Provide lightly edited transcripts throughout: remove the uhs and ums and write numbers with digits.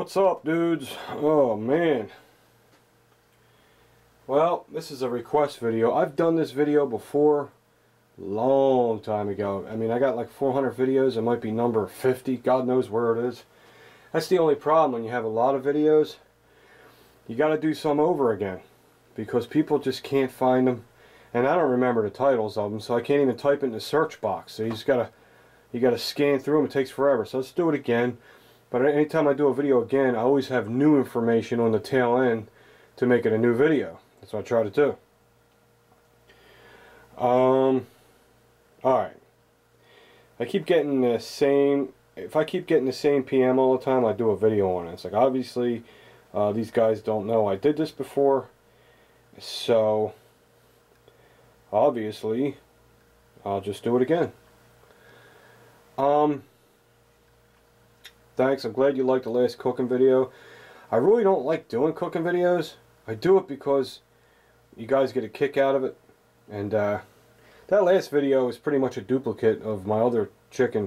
What's up, dudes? Oh man. Well, this is a request video. I've done this video before, long time ago. I mean, I got like 400 videos. It might be number 50. God knows where it is. That's the only problem when you have a lot of videos. You got to do some over again because people just can't find them. And I don't remember the titles of them, so I can't even type it in the search box. So you gotta scan through them. It takes forever. So let's do it again. But anytime I do a video again, I always have new information on the tail end to make it a new video. That's what I try to do. Alright. I keep getting the same, if I keep getting the same PM all the time, I do a video on it. It's like, obviously, these guys don't know I did this before. So, obviously, I'll just do it again. Thanks, I'm glad you liked the last cooking video. I really don't like doing cooking videos. I do it because you guys get a kick out of it. And that last video is pretty much a duplicate of my other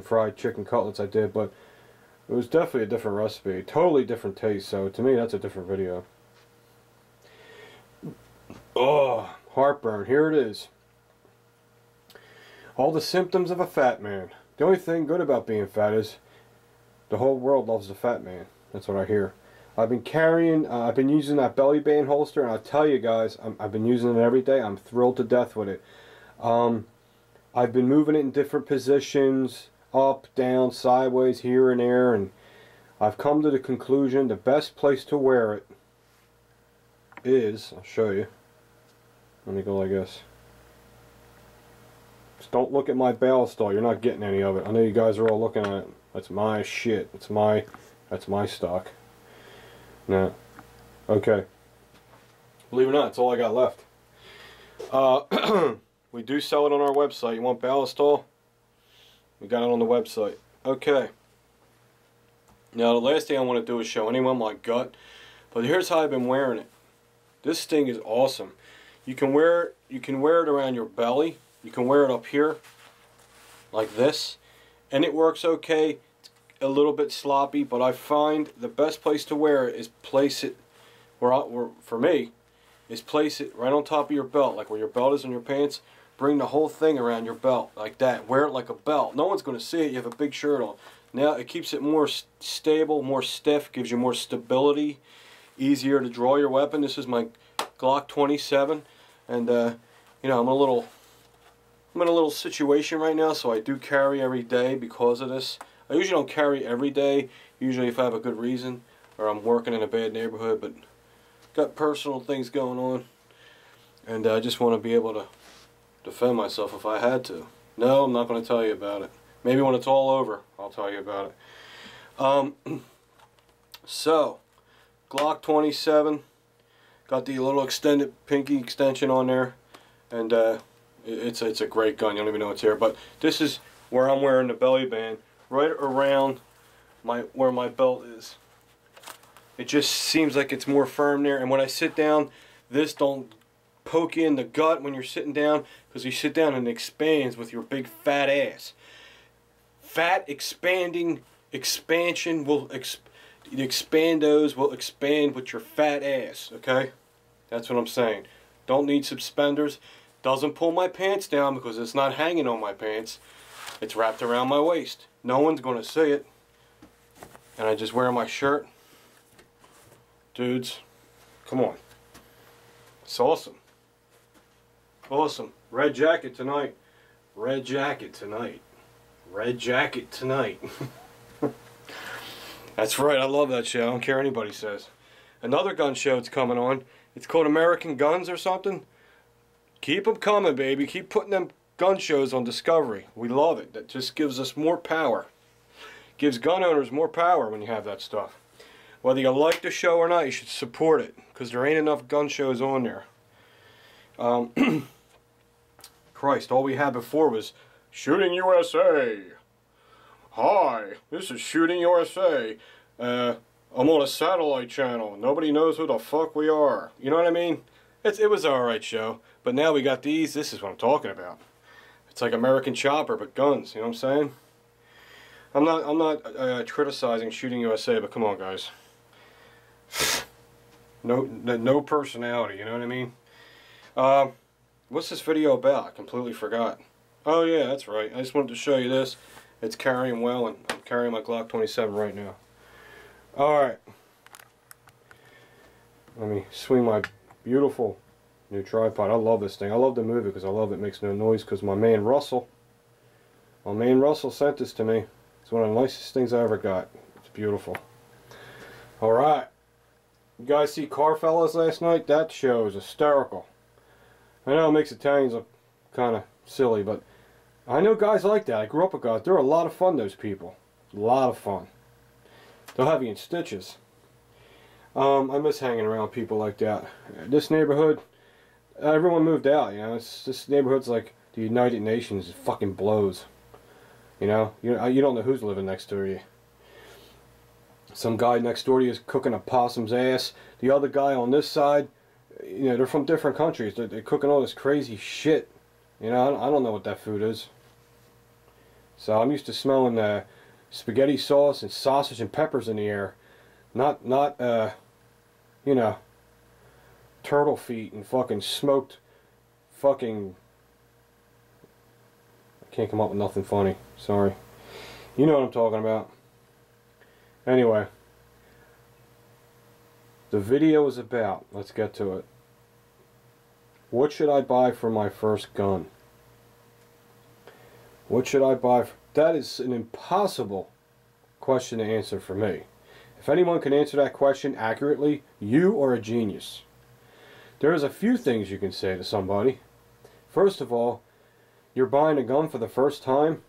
fried chicken cutlets I did, but it was definitely a different recipe. Totally different taste, so to me that's a different video. Oh, heartburn, here it is. All the symptoms of a fat man. The only thing good about being fat is the whole world loves the fat man. That's what I hear. I've been carrying, I've been using that belly band holster, and I'll tell you guys, I've been using it every day. I'm thrilled to death with it. I've been moving it in different positions, up, down, sideways, here and there, and I've come to the conclusion the best place to wear it is, I'll show you. Let me go like this. Just don't look at my ballast stall. You're not getting any of it. I know you guys are all looking at it. That's my shit. That's my stock. No. Okay. Believe it or not, it's all I got left. We do sell it on our website. You want ballast stall? We got it on the website. Okay. Now the last thing I want to do is show anyone my gut. But here's how I've been wearing it. This thing is awesome. You can wear it around your belly. You can wear it up here like this, and it works okay. It's a little bit sloppy, but I find the best place to wear it is place it for me is place it right on top of your belt, like where your belt is on your pants. Bring the whole thing around your belt like that. Wear it like a belt. No one's going to see it. You have a big shirt on. Now it keeps it more stable, more stiff, gives you more stability, easier to draw your weapon. This is my Glock 27, and you know, I'm in a little situation right now, so I do carry every day because of this. I usually don't carry every day, usually if I have a good reason, or I'm working in a bad neighborhood, but got personal things going on, and I just want to be able to defend myself if I had to. No, I'm not going to tell you about it. Maybe when it's all over, I'll tell you about it. So, Glock 27, got the little extended pinky extension on there, and it's a great gun. You don't even know it's here, but this is where I'm wearing the belly band, right around where my belt is. It just seems like it's more firm there, and when I sit down, this don't poke you in the gut when you're sitting down, because you sit down and it expands with your big fat ass. Fat expansion will the expandos will expand with your fat ass. Okay, that's what I'm saying. Don't need suspenders. Doesn't pull my pants down because it's not hanging on my pants. It's wrapped around my waist. No one's going to see it. And I just wear my shirt. Dudes, come on. It's awesome. Awesome. Red jacket tonight. Red jacket tonight. Red jacket tonight. That's right. I love that show. I don't care what anybody says. Another gun show that's coming on. It's called American Guns or something. Keep them coming, baby. Keep putting them gun shows on Discovery. We love it. That just gives us more power. Gives gun owners more power when you have that stuff. Whether you like the show or not, you should support it, because there ain't enough gun shows on there. Christ, all we had before was Shooting USA. Hi, this is Shooting USA. I'm on a satellite channel. Nobody knows who the fuck we are. You know what I mean? It was an alright show. But now we got these. This is what I'm talking about. It's like American Chopper, but guns. You know what I'm saying? I'm not criticizing Shooting USA, but come on, guys. No personality, you know what I mean? What's this video about? I completely forgot. Oh yeah, that's right. I just wanted to show you this. It's carrying well, and I'm carrying my Glock 27 right now. Alright. Let me swing my beautiful new tripod. I love this thing. I love to move it because I love it makes no noise, because my man Russell sent this to me. It's one of the nicest things I ever got. It's beautiful. Alright. You guys see Carfellas last night? That show was hysterical. I know it makes Italians look kind of silly, but I know guys like that. I grew up with guys. They're a lot of fun, those people. A lot of fun. They'll have you in stitches. I miss hanging around people like that. This neighborhood, everyone moved out, you know. This neighborhood's like the United Nations. It fucking blows. You know? You don't know who's living next door to you. Some guy next door to you is cooking a possum's ass. The other guy on this side, you know, they're from different countries. They're cooking all this crazy shit. You know, I don't know what that food is. So I'm used to smelling spaghetti sauce and sausage and peppers in the air. Not you know, turtle feet and fucking smoked fucking... I can't come up with nothing funny. Sorry. You know what I'm talking about. Anyway, the video is about, let's get to it. What should I buy for my first gun? What should I buy? That is an impossible question to answer for me. If anyone can answer that question accurately, you are a genius. There is a few things you can say to somebody. First of all, you're buying a gun for the first time.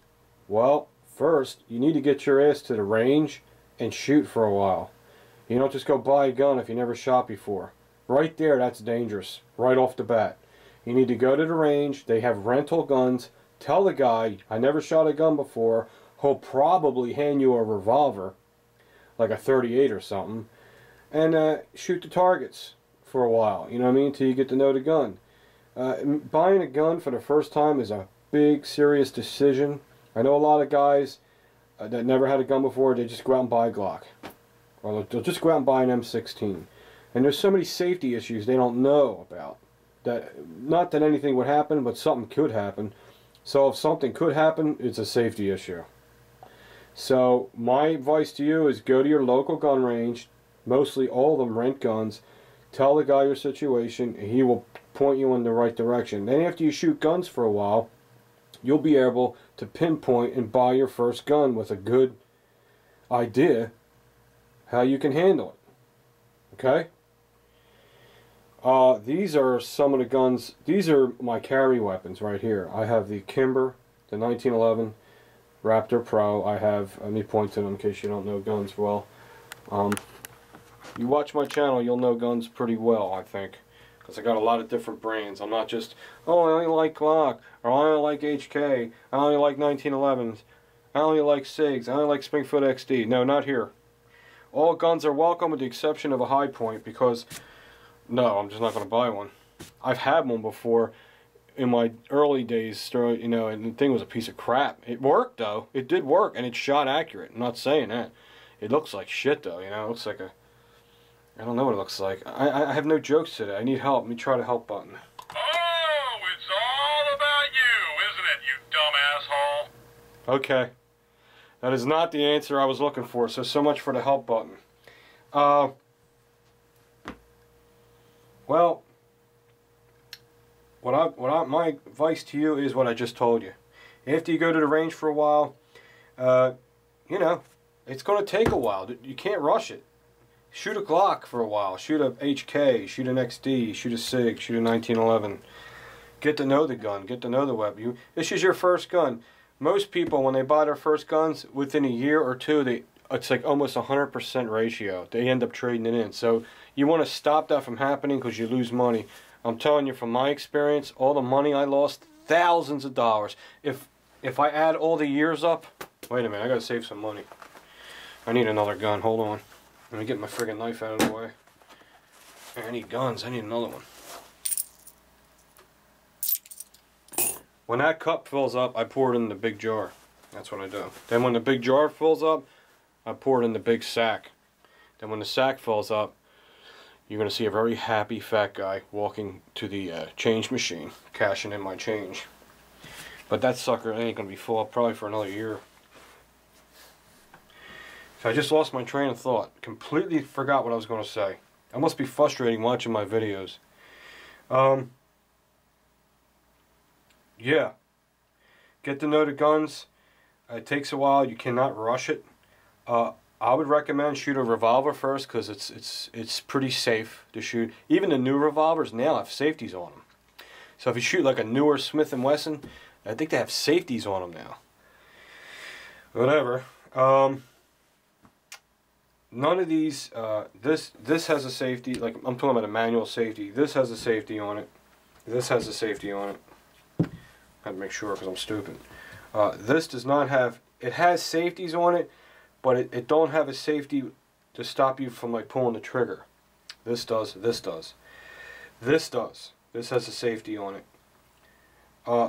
Well, first, you need to get your ass to the range and shoot for a while. You don't just go buy a gun if you never shot before. Right there, that's dangerous. Right off the bat. You need to go to the range. They have rental guns. Tell the guy, I never shot a gun before. He'll probably hand you a revolver, like a 38 or something, and shoot the targets for a while. You know what I mean? Until you get to know the gun. Buying a gun for the first time is a big, serious decision. I know a lot of guys that never had a gun before, they just go out and buy a Glock. Or they'll just go out and buy an M16. And there's so many safety issues they don't know about. That, not that anything would happen, but something could happen. So if something could happen, it's a safety issue. So my advice to you is go to your local gun range. Mostly all of them rent guns. Tell the guy your situation, and he will point you in the right direction. Then after you shoot guns for a while, you'll be able to pinpoint and buy your first gun with a good idea how you can handle it. Okay? These are some of the guns. These are my carry weapons right here. I have the Kimber, the 1911 Raptor Pro. I have, let me point to them in case you don't know guns well. You watch my channel, you'll know guns pretty well, I think. Because I got a lot of different brands. I'm not just, oh, I only like Glock, or I only like HK, I only like 1911s, I only like SIGs, I only like Springfield XD. No, not here. All guns are welcome with the exception of a High Point, because, no, I'm just not going to buy one. I've had one before in my early days, you know, and the thing was a piece of crap. It worked, though. It did work, and it shot accurate. I'm not saying that. It looks like shit, though, you know. It looks like a... I don't know what it looks like. I have no jokes today. I need help. Let me try the help button. Oh, it's all about you, isn't it, you dumb asshole? Okay. That is not the answer I was looking for, so much for the help button. Well, my advice to you is what I just told you. After you go to the range for a while, you know, it's going to take a while. You can't rush it. Shoot a Glock for a while. Shoot a HK, shoot an XD, shoot a SIG, shoot a 1911. Get to know the gun. Get to know the weapon. This is your first gun. Most people, when they buy their first guns, within a year or two, it's like almost 100% ratio. They end up trading it in. So you want to stop that from happening because you lose money. I'm telling you from my experience, all the money I lost, thousands of dollars. If I add all the years up, wait a minute, I got to save some money. I need another gun. Hold on. Let me get my friggin' knife out of the way. I need guns. I need another one. When that cup fills up, I pour it in the big jar. That's what I do. Then when the big jar fills up, I pour it in the big sack. Then when the sack fills up, you're going to see a very happy fat guy walking to the change machine, cashing in my change. But that sucker ain't going to be full up probably for another year. So I just lost my train of thought. Completely forgot what I was going to say. I must be frustrating watching my videos. Yeah. Get to know the guns. It takes a while. You cannot rush it. I would recommend shoot a revolver first because it's pretty safe to shoot. Even the new revolvers now have safeties on them. So if you shoot like a newer Smith & Wesson, I think they have safeties on them now. Whatever. None of these, this has a safety, like I'm talking about a manual safety. This has a safety on it. This has a safety on it. I had to make sure because I'm stupid. This does not have, it has safeties on it, but it don't have a safety to stop you from like pulling the trigger. This does, this does. This does. This has a safety on it.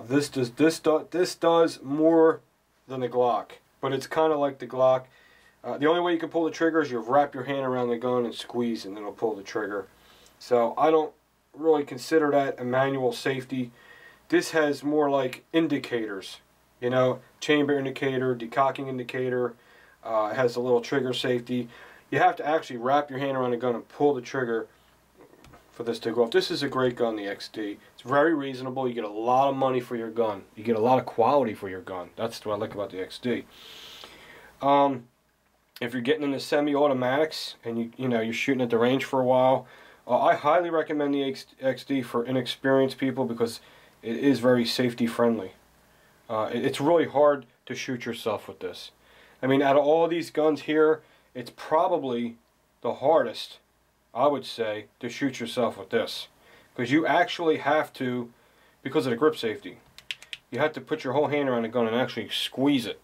This does more than the Glock, but it's kind of like the Glock. The only way you can pull the trigger is you wrap your hand around the gun and squeeze, and then it'll pull the trigger. So I don't really consider that a manual safety. This has more like indicators, you know, chamber indicator, decocking indicator. It has a little trigger safety. You have to actually wrap your hand around the gun and pull the trigger for this to go off. This is a great gun, the XD. It's very reasonable. You get a lot of money for your gun. You get a lot of quality for your gun. That's what I like about the XD. If you're getting into semi-automatics and you're shooting at the range for a while, I highly recommend the XD for inexperienced people because it is very safety friendly. It's really hard to shoot yourself with this. I mean, out of all these guns here, it's probably the hardest, I would say, to shoot yourself with this. Because you actually have to, because of the grip safety, you have to put your whole hand around the gun and actually squeeze it.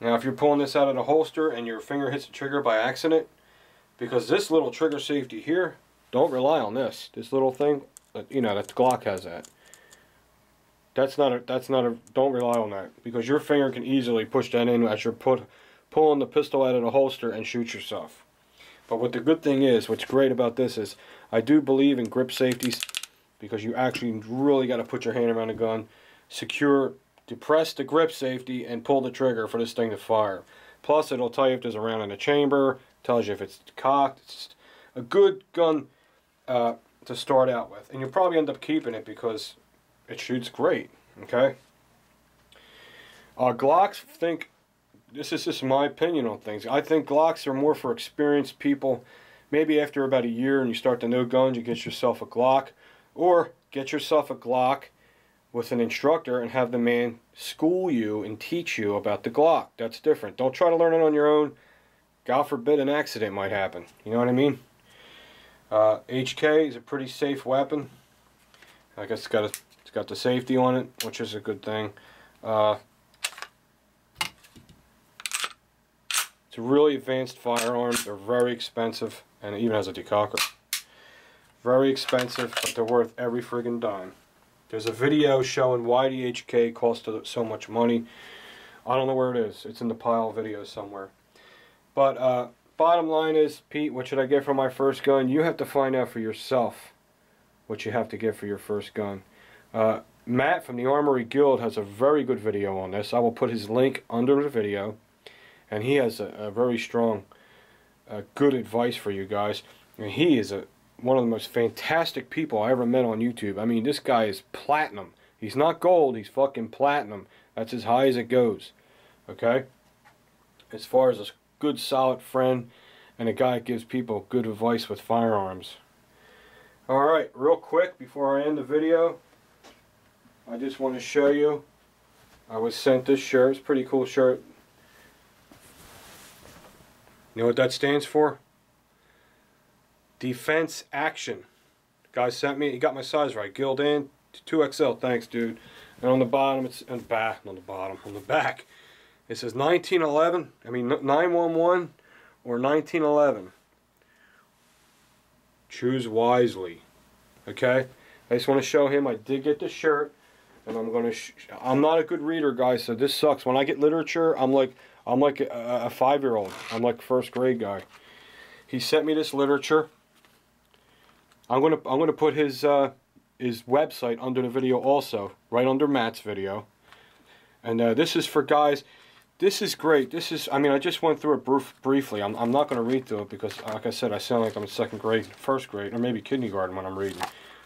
Now if you're pulling this out of the holster and your finger hits the trigger by accident, because this little trigger safety here, don't rely on this. This little thing, that the Glock has that. Don't rely on that, because your finger can easily push that in as you're pulling the pistol out of the holster and shoot yourself. But what the good thing is, what's great about this is, I do believe in grip safeties, because you actually really got to put your hand around the gun, depress the grip safety, and pull the trigger for this thing to fire. Plus, it'll tell you if there's a round in the chamber, tells you if it's cocked. It's a good gun to start out with, and you'll probably end up keeping it because it shoots great. Okay. Glocks, this is just my opinion on things. I think Glocks are more for experienced people. Maybe after about a year and you start to know guns, you get yourself a Glock, or get yourself a Glock with an instructor and have the man school you and teach you about the Glock. That's different. Don't try to learn it on your own. God forbid an accident might happen. You know what I mean? HK is a pretty safe weapon. I guess it's got the safety on it, which is a good thing. It's a really advanced firearm. They're very expensive, and it even has a decocker. Very expensive, but they're worth every friggin' dime. There's a video showing why the HK cost so much money. I don't know where it is. It's in the pile of videos somewhere. But bottom line is, Pete, what should I get for my first gun? You have to find out for yourself what you have to get for your first gun. Matt from the Armory Guild has a very good video on this. I will put his link under the video. And he has a very strong, good advice for you guys. And he is one of the most fantastic people I ever met on YouTube. I mean, this guy is platinum. He's not gold, he's fucking platinum. That's as high as it goes. Okay? As far as a good, solid friend and a guy that gives people good advice with firearms. Alright, real quick before I end the video, I just want to show you, I was sent this shirt. It's a pretty cool shirt. You know what that stands for? Defense Action. The guy sent me, he got my size right. Gildan 2XL, thanks dude. And on the bottom, it's on the back, it says 1911, 911 or 1911. Choose wisely. Okay? I just want to show him I did get the shirt, and I'm not a good reader, guys, so this sucks. When I get literature, I'm like a 5-year-old. I'm like first grade guy. He sent me this literature. I'm gonna put his website under the video also, right under Matt's video. And this is for guys. This is great. This is, I mean, I just went through it briefly. I'm not going to read through it because, like I said, I sound like I'm in second grade, first grade, or maybe kindergarten when I'm reading.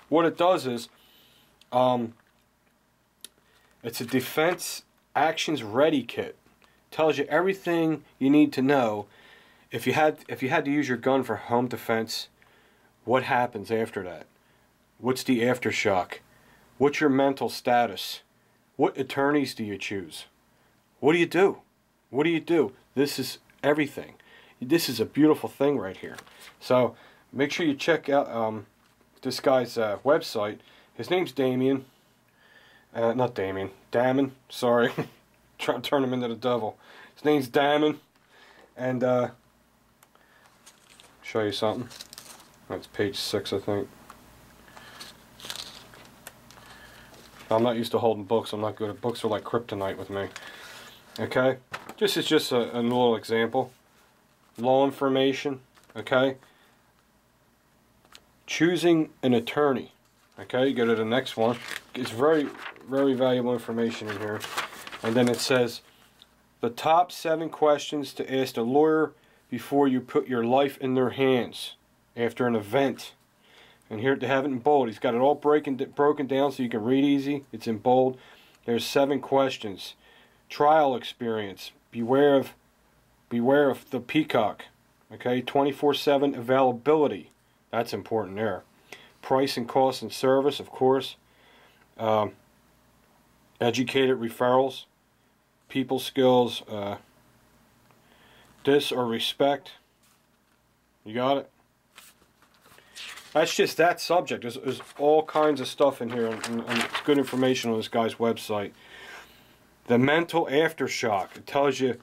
What it does is, it's a defense actions ready kit. Tells you everything you need to know. If you had to use your gun for home defense, what happens after that? What's the aftershock? What's your mental status? What attorneys do you choose? What do you do? What do you do? This is everything. This is a beautiful thing right here. So make sure you check out this guy's website. His name's Damien. Not Damien. Damon. Sorry. Trying to turn him into the devil. His name's Damon. And show you something. That's page 6, I think. I'm not used to holding books. I'm not good at books. Are like kryptonite with me. Okay? This is just a little example. Law information. Okay? Choosing an attorney. Okay? You go to the next one. It's very, very valuable information in here. And then it says, the top 7 questions to ask a lawyer before you put your life in their hands after an event. And here they have it in bold. He's got it all broken down so you can read easy. It's in bold. There's 7 questions. Trial experience. Beware of the peacock. Okay, 24/7 availability. That's important there. Price and cost and service, of course. Educated referrals. People skills. Dis or respect. You got it? That's just that subject. There's all kinds of stuff in here, and it's good information on this guy's website. The mental aftershock. It tells you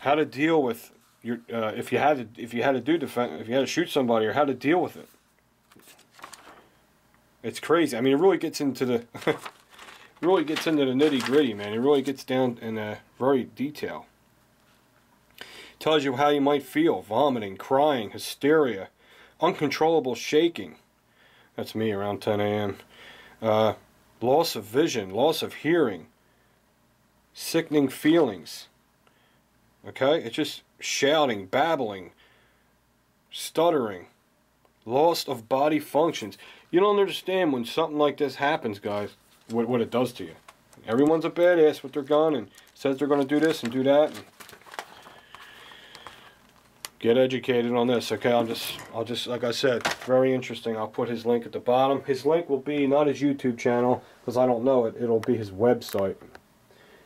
how to deal with your if you had to shoot somebody, or how to deal with it. It's crazy. I mean, it really gets into the nitty-gritty, man. It really gets down in very detail. It tells you how you might feel: vomiting, crying, hysteria, uncontrollable shaking. That's me around 10 a.m. Loss of vision, loss of hearing, sickening feelings. Okay? It's just shouting, babbling, stuttering, loss of body functions. You don't understand when something like this happens, guys, what it does to you. Everyone's a badass with their gun and says they're going to do this and do that. And get educated on this, okay? I'll just, like I said, very interesting. I'll put his link at the bottom. His link will be not his YouTube channel, because I don't know it. It'll be his website.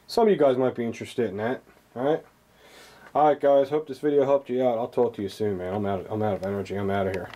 Some of you guys might be interested in that. Alright? Alright, guys. Hope this video helped you out. I'll talk to you soon, man. I'm out of energy. I'm out of here.